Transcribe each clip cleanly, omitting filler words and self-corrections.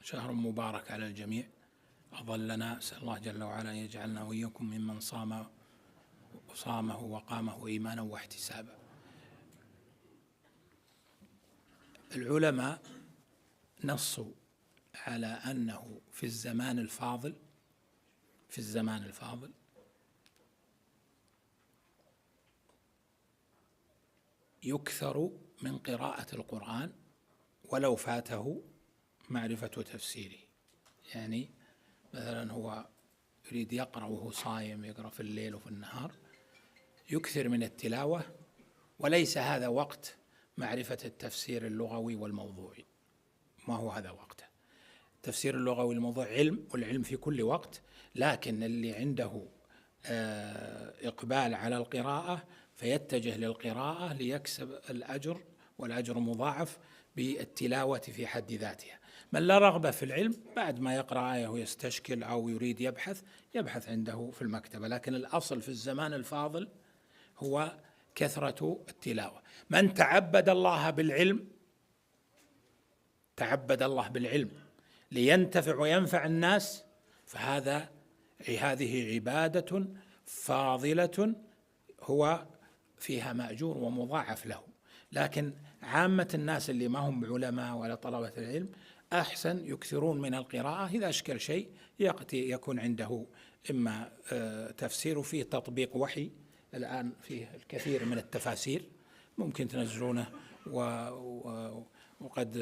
شهر مبارك على الجميع أظلنا. أسأل الله جل وعلا أن يجعلنا وإياكم ممن صامه وقامه إيمانا واحتسابا. العلماء نصوا على أنه في الزمان الفاضل يكثر من قراءة القرآن ولو فاته معرفة تفسيره. يعني مثلا هو يريد يقرأ وهو صايم، يقرأ في الليل وفي النهار، يكثر من التلاوة، وليس هذا وقت معرفة التفسير اللغوي والموضوعي، ما هو هذا وقته. التفسير اللغوي والموضوع علم، والعلم في كل وقت، لكن اللي عنده إقبال على القراءة فيتجه للقراءة ليكسب الأجر، والأجر مضاعف بالتلاوة في حد ذاتها. من لا رغبة في العلم بعد ما يقرأ آية ويستشكل أو يريد يبحث عنده في المكتبة، لكن الأصل في الزمان الفاضل هو كثرة التلاوة. من تعبد الله بالعلم لينتفع وينفع الناس، هذه عبادة فاضلة هو فيها مأجور ومضاعف له. لكن عامة الناس اللي ما هم علماء ولا طلبة العلم أحسن يكثرون من القراءة. إذا أشكل شيء يكون عنده إما تفسير، فيه تطبيق وحي الآن فيه الكثير من التفاسير ممكن تنزلونه، وقد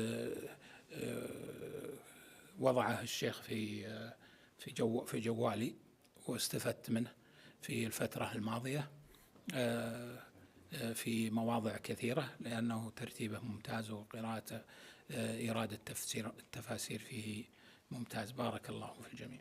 وضعه الشيخ في جوالي واستفدت منه في الفترة الماضية في مواضع كثيرة، لأنه ترتيبه ممتاز وقراءة إرادة التفاسير فيه ممتاز. بارك الله في الجميع.